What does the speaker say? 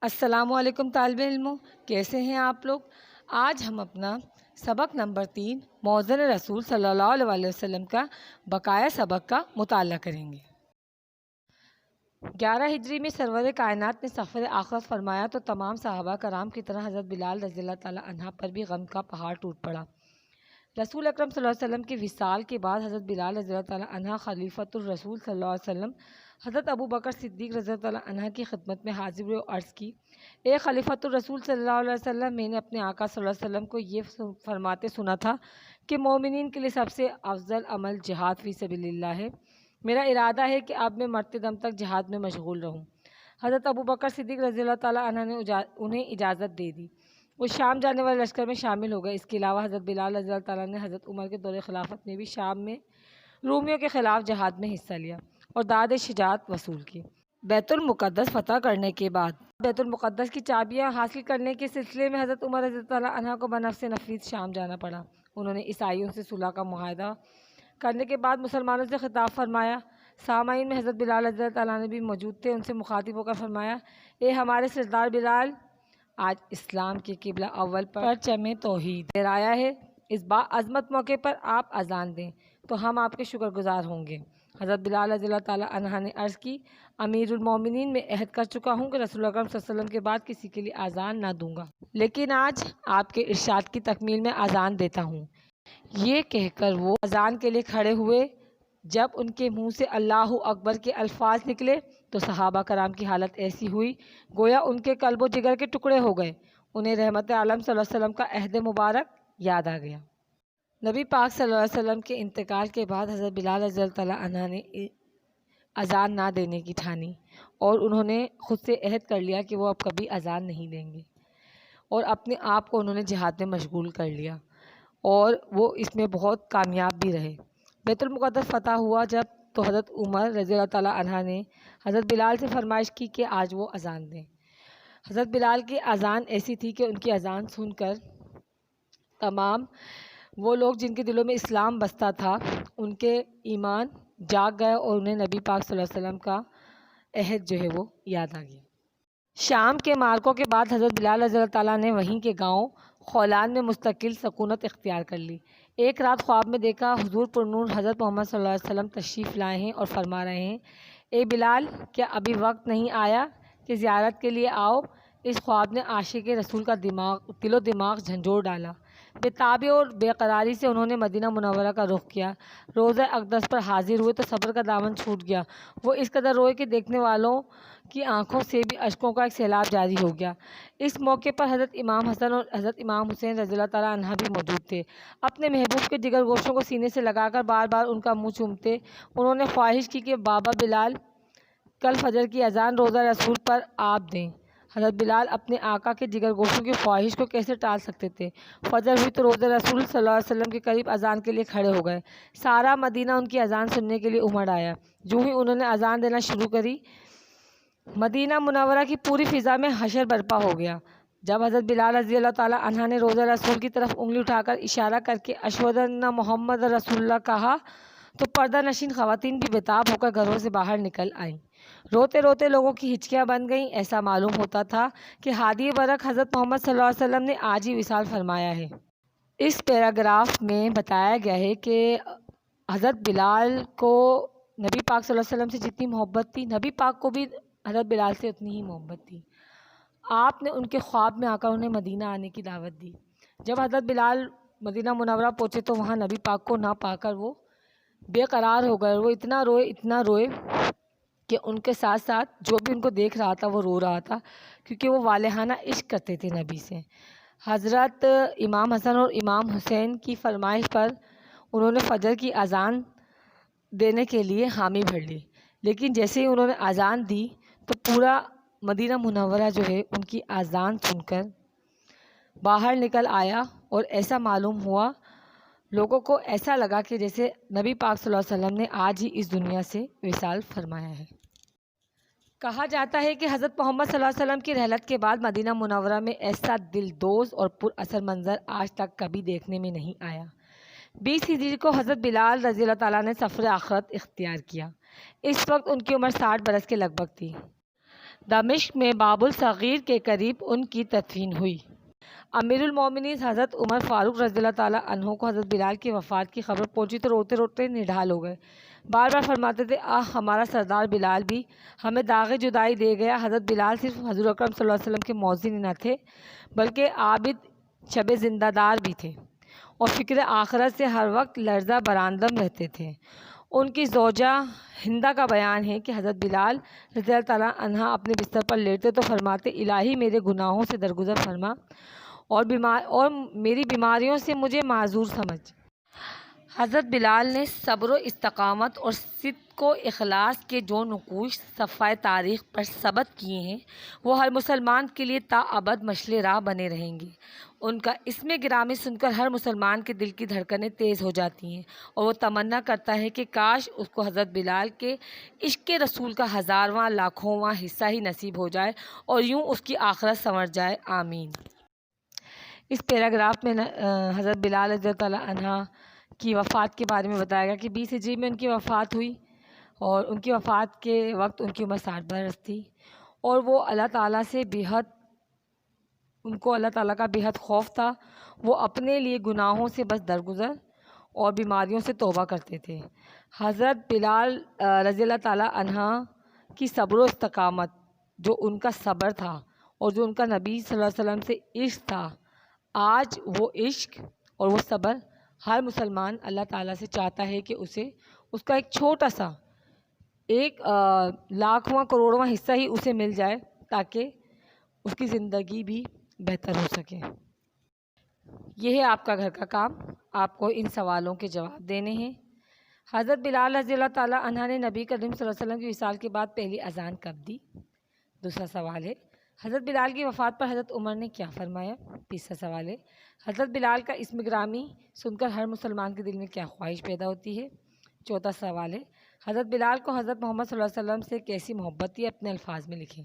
السلام علیکم طالب علموں، کیسے ہیں آپ لوگ؟ آج ہم اپنا سبق نمبر 3 موذن رسول صلی اللہ علیہ وسلم کا بقایا سبق کا مطالعہ کریں گے۔ 11 ہجری میں سرور کائنات نے سفر آخرت فرمایا تو تمام صحابہ کرام کی طرح حضرت بلال رضی اللہ تعالیٰ عنہ پر بھی غم کا پہاڑ ٹوٹ پڑا۔ رسول اکرم صلی اللہ علیہ وسلم کی وصال کے بعد حضرت بلال رضی اللہ تعالیٰ عنہ خلیفۃ الرسول صلی اللہ علیہ وسلم حضرت ابو بکر صدیق رضی اللہ تعالیٰ عنہ کی خدمت میں حاضر ہوئے اور عرض کی، اے خلیفۃ الرسول صلی اللہ علیہ وسلم، میں نے اپنے آقا صلی اللہ علیہ وسلم کو یہ فرماتے سنا تھا کہ مومنین کے لیے سب سے افضل عمل جہاد فی سبیل اللہ ہے۔ میرا ارادہ ہے کہ اب میں مرتے دم تک جہاد میں مشغول رہوں۔ حضرت ابو بکر صدیق رضی اللہ تعالیٰ عنہ نے انہیں اجازت دے دی۔ وہ شام جانے والے لشکر میں شامل ہو گئے۔ اس کے علاوہ حضرت بلال رضی اللہ تعالیٰ نے حضرت عمر کے دور خلافت میں بھی شام میں رومیوں کے خلاف جہاد میں حصہ لیا اور داد شجاعت وصول کی۔ بیت المقدس فتح کرنے کے بعد بیت المقدس کی چابیاں حاصل کرنے کے سلسلے میں حضرت عمر رضی اللہ عنہ کو بنفس نفیس شام جانا پڑا۔ انہوں نے عیسائیوں سے صلح کا معاہدہ کرنے کے بعد مسلمانوں سے خطاب فرمایا۔ سامعین میں حضرت بلال رضی اللہ عنہ بھی موجود تھے۔ ان سے مخاطب ہو کر فرمایا، اے ہمارے سردار بلال، آج اسلام کے قبلہ اول پر پرچم توحید لہرایا ہے۔ اس باعظمت موقع پر آپ اذان دیں تو ہم آپ کے شکر گزار ہوں گے۔ حضرت بلال رضی اللہ تعالیٰ عنہ نے عرض کی، امیر المومنین، میں عہد کر چکا ہوں کہ رسول اکرم صلی اللہ علیہ وسلم کے بعد کسی کے لیے اذان نہ دوں گا، لیکن آج آپ کے ارشاد کی تکمیل میں اذان دیتا ہوں۔ یہ کہہ کر وہ اذان کے لیے کھڑے ہوئے۔ جب ان کے منہ سے اللہ اکبر کے الفاظ نکلے تو صحابہ کرام کی حالت ایسی ہوئی گویا ان کے قلب و جگر کے ٹکڑے ہو گئے۔ انہیں رحمت عالم صلی اللہ علیہ وسلم کا عہد مبارک یاد آ گیا۔ نبی پاک صلی اللہ علیہ وسلم کے انتقال کے بعد حضرت بلال رضی اللہ عنہ نے اذان نہ دینے کی ٹھانی اور انہوں نے خود سے عہد کر لیا کہ وہ اب کبھی اذان نہیں دیں گے، اور اپنے آپ کو انہوں نے جہاد میں مشغول کر لیا اور وہ اس میں بہت کامیاب بھی رہے۔ بیت المقدس فتح ہوا جب تو حضرت عمر رضی اللہ تعالیٰ عنہ نے حضرت بلال سے فرمائش کی کہ آج وہ اذان دیں۔ حضرت بلال کی اذان ایسی تھی کہ ان کی اذان سن کر تمام وہ لوگ جن کے دلوں میں اسلام بستا تھا ان کے ایمان جاگ گئے اور انہیں نبی پاک صلی اللہ علیہ وسلم کا عہد جو ہے وہ یاد آ گیا۔ شام کے مارکوں کے بعد حضرت بلال رضی اللہ تعالیٰ نے وہیں کے گاؤں خولان میں مستقل سکونت اختیار کر لی۔ ایک رات خواب میں دیکھا حضور پرنور حضرت محمد صلی اللہ علیہ وسلم تشریف لائے ہیں اور فرما رہے ہیں، اے بلال، کیا ابھی وقت نہیں آیا کہ زیارت کے لیے آؤ؟ اس خواب نے عاشق رسول کا دل و دماغ جھنجھوڑ ڈالا۔ بے تابی اور بے قراری سے انہوں نے مدینہ منورہ کا رخ کیا۔ روضہ اقدس پر حاضر ہوئے تو صبر کا دامن چھوٹ گیا۔ وہ اس قدر روئے کہ دیکھنے والوں کی آنکھوں سے بھی اشکوں کا ایک سیلاب جاری ہو گیا۔ اس موقع پر حضرت امام حسن اور حضرت امام حسین رضی اللہ تعالیٰ عنہ بھی موجود تھے۔ اپنے محبوب کے جگر گوشوں کو سینے سے لگا کر بار بار ان کا منہ چومتے انہوں نے خواہش کی کہ بابا بلال، کل فجر کی اذان روضہ رسول پر آپ دیں۔ حضرت بلال اپنے آقا کے جگر گوشوں کی خواہش کو کیسے ٹال سکتے تھے؟ فجر ہوئی تو روضہ رسول صلی اللہ علیہ وسلم کے قریب اذان کے لیے کھڑے ہو گئے۔ سارا مدینہ ان کی اذان سننے کے لیے امڑ آیا۔ جو ہی انہوں نے اذان دینا شروع کری، مدینہ منورہ کی پوری فضا میں حشر برپا ہو گیا۔ جب حضرت بلال رضی اللہ تعالیٰ عنہ نے روضہ رسول کی طرف انگلی اٹھا کر اشارہ کر کے اشہد ان محمد رسول اللہ کہا تو پردہ نشین خواتین بھی بےتاب ہو کر گھروں سے باہر نکل آئیں۔ روتے روتے لوگوں کی ہچکیاں بن گئیں۔ ایسا معلوم ہوتا تھا کہ ہادی برک حضرت محمد صلی اللہ علیہ وسلم نے آج ہی وصال فرمایا ہے۔ اس پیراگراف میں بتایا گیا ہے کہ حضرت بلال کو نبی پاک صلی اللہ علیہ وسلم سے جتنی محبت تھی، نبی پاک کو بھی حضرت بلال سے اتنی ہی محبت تھی۔ آپ نے ان کے خواب میں آ کر انہیں مدینہ آنے کی دعوت دی۔ جب حضرت بلال مدینہ منورہ پہنچے تو وہاں نبی پاک کو نہ پا کر وہ بے قرار ہو گئے۔ وہ اتنا روئے کہ ان کے ساتھ ساتھ جو بھی ان کو دیکھ رہا تھا وہ رو رہا تھا، کیونکہ وہ والہانہ عشق کرتے تھے نبی سے۔ حضرت امام حسن اور امام حسین کی فرمائش پر انہوں نے فجر کی اذان دینے کے لیے حامی بھر لی، لیکن جیسے ہی انہوں نے اذان دی تو پورا مدینہ منورہ جو ہے ان کی اذان سن کر باہر نکل آیا، اور ایسا معلوم ہوا، لوگوں کو ایسا لگا کہ جیسے نبی پاک صلی اللہ علیہ وسلم نے آج ہی اس دنیا سے وصال فرمایا ہے۔ کہا جاتا ہے کہ حضرت محمد صلی اللہ علیہ وسلم کی رحلت کے بعد مدینہ منورہ میں ایسا دلدوز اور پر اثر منظر آج تک کبھی دیکھنے میں نہیں آیا۔ 20 ہجری کو حضرت بلال رضی اللہ تعالیٰ نے سفر آخرت اختیار کیا۔ اس وقت ان کی عمر 60 برس کے لگ بھگ تھی۔ دمشق میں باب الصغیر کے قریب ان کی تدفین ہوئی۔ امیر المومنین حضرت عمر فاروق رضی اللہ تعالیٰ عنہ کو حضرت بلال کی وفات کی خبر پہنچی تو روتے روتے نڈھال ہو گئے۔ بار بار فرماتے تھے، ہمارا سردار بلال بھی ہمیں داغ جدائی دے گیا۔ حضرت بلال صرف حضور اکرم صلی اللہ علیہ وسلم کے مؤذن نہ تھے بلکہ عابد شب زندہ دار بھی تھے اور فکر آخرت سے ہر وقت لرزہ براندم رہتے تھے۔ ان کی زوجہ ہندہ کا بیان ہے کہ حضرت بلال رضی اللہ تعالیٰ عنہ اپنے بستر پر لیٹتے تو فرماتے، الہی میرے گناہوں سے درگزر فرما اور میری بیماریوں سے مجھے معذور سمجھ۔ حضرت بلال نے صبر و استقامت اور صدق و اخلاص کے جو نقوش صفحہ تاریخ پر ثبت کیے ہیں وہ ہر مسلمان کے لیے تاابد مشعل راہ بنے رہیں گے۔ ان کا اسم گرامی سن کر ہر مسلمان کے دل کی دھڑکنیں تیز ہو جاتی ہیں اور وہ تمنا کرتا ہے کہ کاش اس کو حضرت بلال کے عشق رسول کا ہزارواں لاکھواں حصہ ہی نصیب ہو جائے اور یوں اس کی آخرت سنور جائے، آمین۔ اس پیراگراف میں حضرت بلال رضی اللہ تعالیٰ عنہ کی وفات کے بارے میں بتایا گیا کہ 20 ہجری میں ان کی وفات ہوئی اور ان کی وفات کے وقت ان کی عمر 60 برس تھی اور وہ اللہ تعالیٰ سے ان کو اللہ تعالیٰ کا بےحد خوف تھا۔ وہ اپنے لیے گناہوں سے بس درگزر اور بیماریوں سے توبہ کرتے تھے۔ حضرت بلال رضی اللہ تعالیٰ عنہ کی صبر و استقامت، جو ان کا صبر تھا اور جو ان کا نبی صلی اللہ علیہ وسلم سے عشق تھا، آج وہ عشق اور وہ صبر ہر مسلمان اللہ تعالیٰ سے چاہتا ہے کہ اس کا ایک چھوٹا سا ایک لاکھواں کروڑواں حصہ ہی اسے مل جائے تاکہ اس کی زندگی بھی بہتر ہو سکے۔ یہ ہے آپ کا گھر کا کام، آپ کو ان سوالوں کے جواب دینے ہیں۔ حضرت بلال رضی اللہ تعالیٰ عنہ نے نبی کریم صلی اللہ علیہ وسلم کی وصال کے بعد پہلی اذان کب دی؟ دوسرا سوال ہے، حضرت بلال کی وفات پر حضرت عمر نے کیا فرمایا؟ تیسرا سوال ہے، حضرت بلال کا اسم گرامی سن کر ہر مسلمان کے دل میں کیا خواہش پیدا ہوتی ہے؟ چوتھا سوال ہے، حضرت بلال کو حضرت محمد صلی اللہ علیہ وسلم سے کیسی محبت تھی؟ اپنے الفاظ میں لکھیں۔